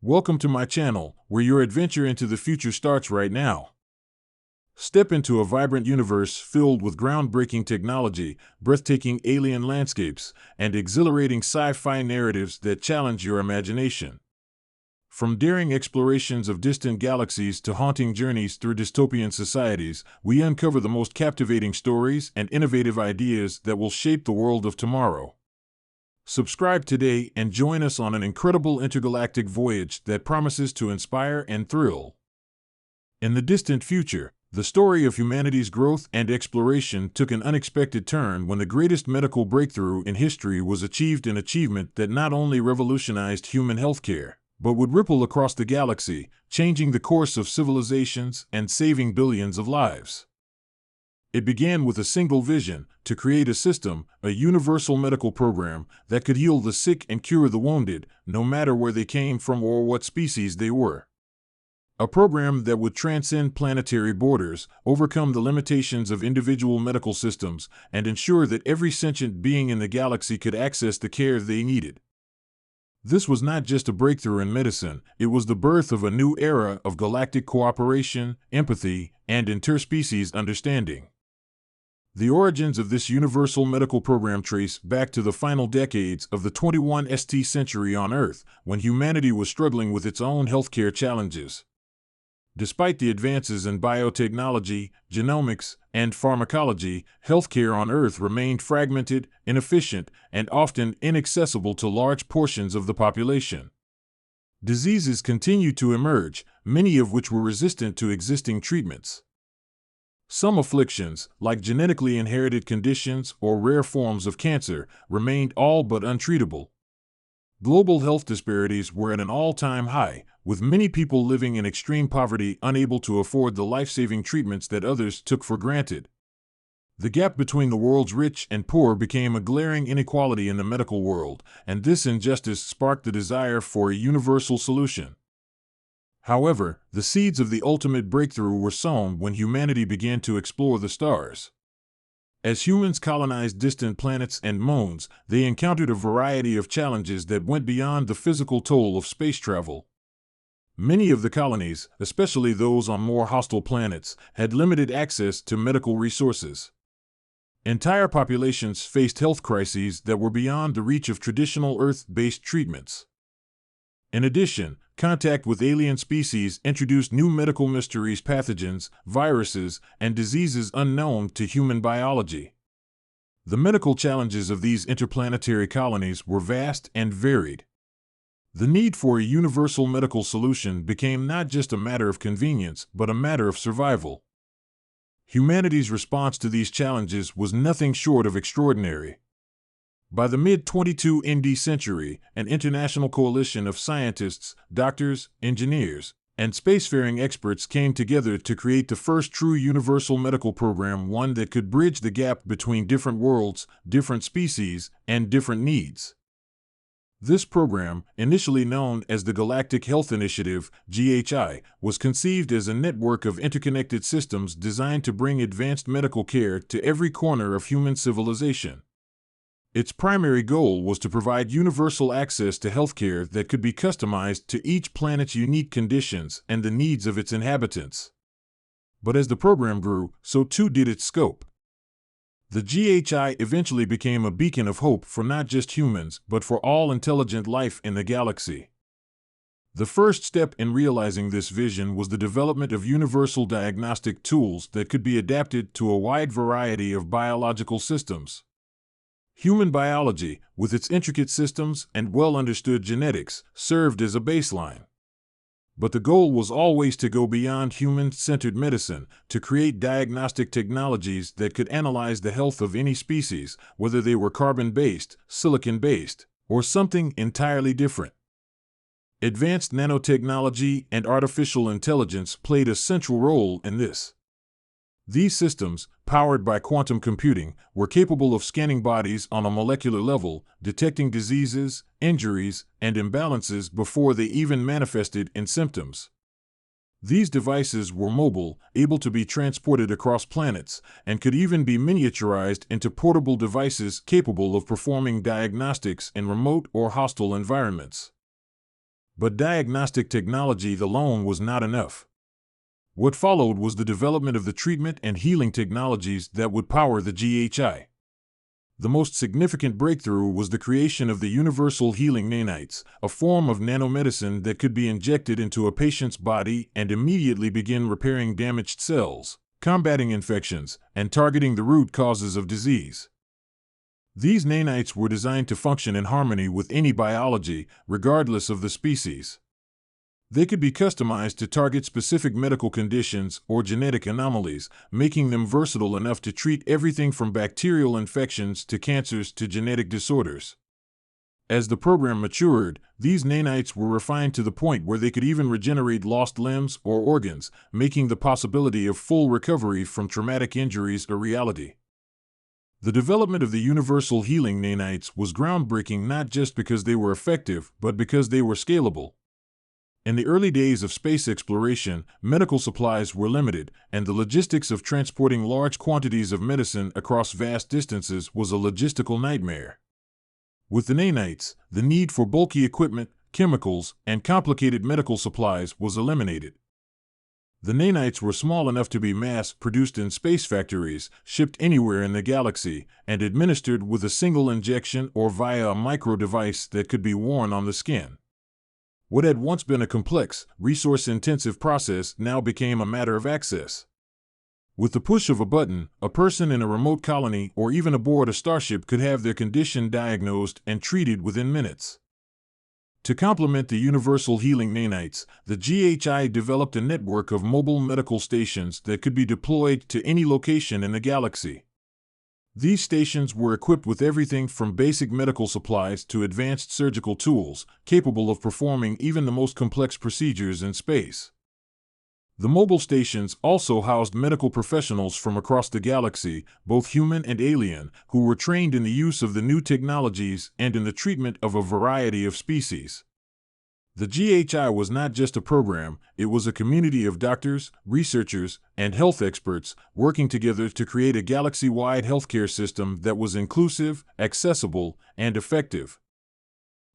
Welcome to my channel, where your adventure into the future starts right now. Step into a vibrant universe filled with groundbreaking technology, breathtaking alien landscapes, and exhilarating sci-fi narratives that challenge your imagination. From daring explorations of distant galaxies to haunting journeys through dystopian societies, we uncover the most captivating stories and innovative ideas that will shape the world of tomorrow. Subscribe today and join us on an incredible intergalactic voyage that promises to inspire and thrill. In the distant future, the story of humanity's growth and exploration took an unexpected turn when the greatest medical breakthrough in history was achieved, an achievement that not only revolutionized human healthcare, but would ripple across the galaxy, changing the course of civilizations and saving billions of lives. It began with a single vision: to create a system, a universal medical program that could heal the sick and cure the wounded, no matter where they came from or what species they were. A program that would transcend planetary borders, overcome the limitations of individual medical systems, and ensure that every sentient being in the galaxy could access the care they needed. This was not just a breakthrough in medicine, it was the birth of a new era of galactic cooperation, empathy, and interspecies understanding. The origins of this universal medical program trace back to the final decades of the 21st century on Earth, when humanity was struggling with its own healthcare challenges. Despite the advances in biotechnology, genomics, and pharmacology, healthcare on Earth remained fragmented, inefficient, and often inaccessible to large portions of the population. Diseases continued to emerge, many of which were resistant to existing treatments. Some afflictions, like genetically inherited conditions or rare forms of cancer, remained all but untreatable. Global health disparities were at an all-time high, with many people living in extreme poverty unable to afford the life-saving treatments that others took for granted. The gap between the world's rich and poor became a glaring inequality in the medical world, and this injustice sparked the desire for a universal solution. However, the seeds of the ultimate breakthrough were sown when humanity began to explore the stars. As humans colonized distant planets and moons, they encountered a variety of challenges that went beyond the physical toll of space travel. Many of the colonies, especially those on more hostile planets, had limited access to medical resources. Entire populations faced health crises that were beyond the reach of traditional Earth-based treatments. In addition, contact with alien species introduced new medical mysteries: pathogens, viruses, and diseases unknown to human biology. The medical challenges of these interplanetary colonies were vast and varied. The need for a universal medical solution became not just a matter of convenience, but a matter of survival. Humanity's response to these challenges was nothing short of extraordinary. By the mid-22nd century, an international coalition of scientists, doctors, engineers, and spacefaring experts came together to create the first true universal medical program, one that could bridge the gap between different worlds, different species, and different needs. This program, initially known as the Galactic Health Initiative (GHI), was conceived as a network of interconnected systems designed to bring advanced medical care to every corner of human civilization. Its primary goal was to provide universal access to healthcare that could be customized to each planet's unique conditions and the needs of its inhabitants. But as the program grew, so too did its scope. The GHI eventually became a beacon of hope for not just humans, but for all intelligent life in the galaxy. The first step in realizing this vision was the development of universal diagnostic tools that could be adapted to a wide variety of biological systems. Human biology, with its intricate systems and well-understood genetics, served as a baseline. But the goal was always to go beyond human-centered medicine, to create diagnostic technologies that could analyze the health of any species, whether they were carbon-based, silicon-based, or something entirely different. Advanced nanotechnology and artificial intelligence played a central role in this. These systems, powered by quantum computing, were capable of scanning bodies on a molecular level, detecting diseases, injuries, and imbalances before they even manifested in symptoms. These devices were mobile, able to be transported across planets, and could even be miniaturized into portable devices capable of performing diagnostics in remote or hostile environments. But diagnostic technology alone was not enough. What followed was the development of the treatment and healing technologies that would power the GHI. The most significant breakthrough was the creation of the universal healing nanites, a form of nanomedicine that could be injected into a patient's body and immediately begin repairing damaged cells, combating infections, and targeting the root causes of disease. These nanites were designed to function in harmony with any biology, regardless of the species. They could be customized to target specific medical conditions or genetic anomalies, making them versatile enough to treat everything from bacterial infections to cancers to genetic disorders. As the program matured, these nanites were refined to the point where they could even regenerate lost limbs or organs, making the possibility of full recovery from traumatic injuries a reality. The development of the universal healing nanites was groundbreaking not just because they were effective, but because they were scalable. In the early days of space exploration, medical supplies were limited, and the logistics of transporting large quantities of medicine across vast distances was a logistical nightmare. With the nanites, the need for bulky equipment, chemicals, and complicated medical supplies was eliminated. The nanites were small enough to be mass-produced in space factories, shipped anywhere in the galaxy, and administered with a single injection or via a micro-device that could be worn on the skin. What had once been a complex, resource-intensive process now became a matter of access. With the push of a button, a person in a remote colony or even aboard a starship could have their condition diagnosed and treated within minutes. To complement the universal healing nanites, the GHI developed a network of mobile medical stations that could be deployed to any location in the galaxy. These stations were equipped with everything from basic medical supplies to advanced surgical tools, capable of performing even the most complex procedures in space. The mobile stations also housed medical professionals from across the galaxy, both human and alien, who were trained in the use of the new technologies and in the treatment of a variety of species. The GHI was not just a program, it was a community of doctors, researchers, and health experts working together to create a galaxy-wide healthcare system that was inclusive, accessible, and effective.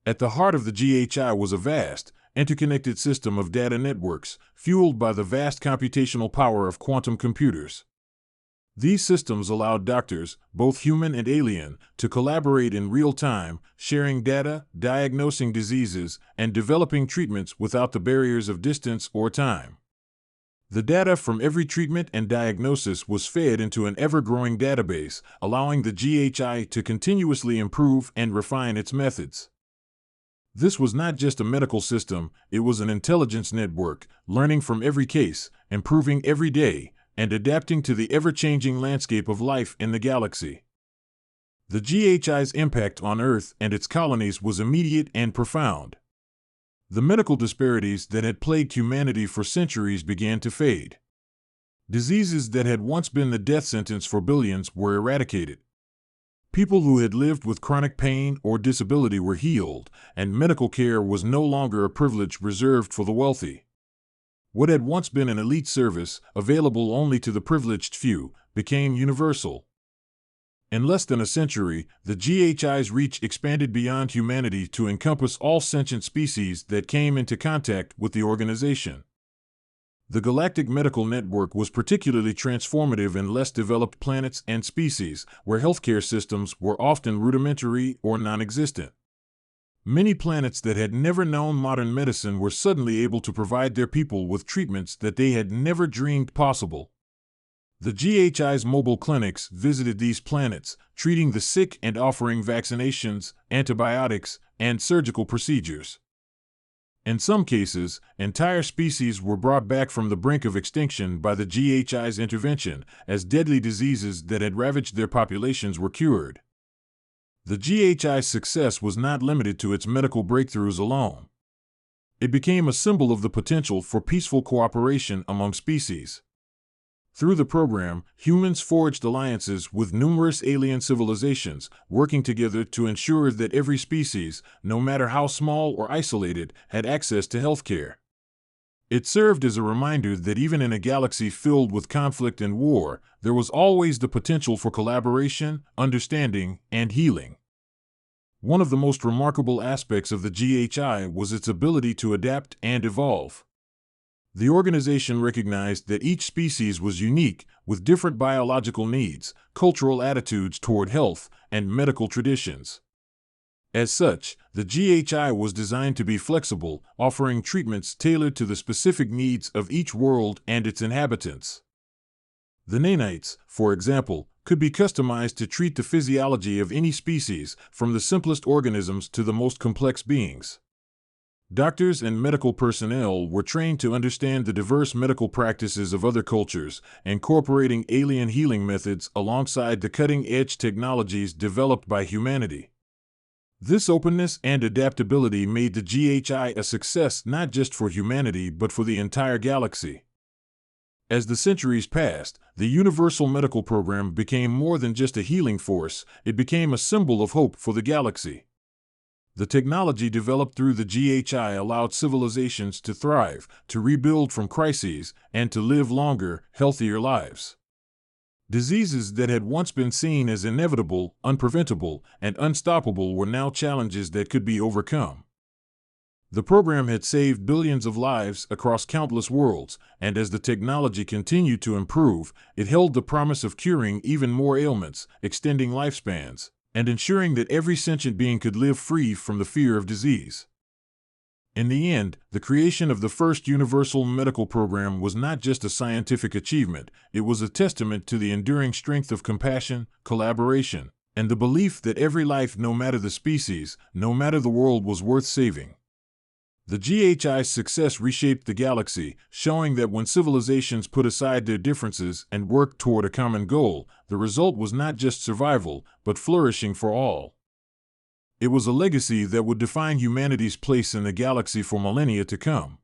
At the heart of the GHI was a vast, interconnected system of data networks, fueled by the vast computational power of quantum computers. These systems allowed doctors, both human and alien, to collaborate in real time, sharing data, diagnosing diseases, and developing treatments without the barriers of distance or time. The data from every treatment and diagnosis was fed into an ever-growing database, allowing the GHI to continuously improve and refine its methods. This was not just a medical system, it was an intelligence network, learning from every case, improving every day, and adapting to the ever-changing landscape of life in the galaxy. The GHI's impact on Earth and its colonies was immediate and profound. The medical disparities that had plagued humanity for centuries began to fade. Diseases that had once been the death sentence for billions were eradicated. People who had lived with chronic pain or disability were healed, and medical care was no longer a privilege reserved for the wealthy. What had once been an elite service, available only to the privileged few, became universal. In less than a century, the GHI's reach expanded beyond humanity to encompass all sentient species that came into contact with the organization. The Galactic Medical Network was particularly transformative in less developed planets and species, where healthcare systems were often rudimentary or non-existent. Many planets that had never known modern medicine were suddenly able to provide their people with treatments that they had never dreamed possible. The GHI's mobile clinics visited these planets, treating the sick and offering vaccinations, antibiotics, and surgical procedures. In some cases, entire species were brought back from the brink of extinction by the GHI's intervention, as deadly diseases that had ravaged their populations were cured. The GHI's success was not limited to its medical breakthroughs alone. It became a symbol of the potential for peaceful cooperation among species. Through the program, humans forged alliances with numerous alien civilizations, working together to ensure that every species, no matter how small or isolated, had access to healthcare. It served as a reminder that even in a galaxy filled with conflict and war, there was always the potential for collaboration, understanding, and healing. One of the most remarkable aspects of the GHI was its ability to adapt and evolve. The organization recognized that each species was unique, with different biological needs, cultural attitudes toward health, and medical traditions. As such, the GHI was designed to be flexible, offering treatments tailored to the specific needs of each world and its inhabitants. The nanites, for example, could be customized to treat the physiology of any species, from the simplest organisms to the most complex beings. Doctors and medical personnel were trained to understand the diverse medical practices of other cultures, incorporating alien healing methods alongside the cutting-edge technologies developed by humanity. This openness and adaptability made the GHI a success not just for humanity but for the entire galaxy. As the centuries passed, the Universal Medical Program became more than just a healing force, it became a symbol of hope for the galaxy. The technology developed through the GHI allowed civilizations to thrive, to rebuild from crises, and to live longer, healthier lives. Diseases that had once been seen as inevitable, unpreventable, and unstoppable were now challenges that could be overcome. The program had saved billions of lives across countless worlds, and as the technology continued to improve, it held the promise of curing even more ailments, extending lifespans, and ensuring that every sentient being could live free from the fear of disease. In the end, the creation of the first universal medical program was not just a scientific achievement, it was a testament to the enduring strength of compassion, collaboration, and the belief that every life, no matter the species, no matter the world, was worth saving. The GHI's success reshaped the galaxy, showing that when civilizations put aside their differences and worked toward a common goal, the result was not just survival, but flourishing for all. It was a legacy that would define humanity's place in the galaxy for millennia to come.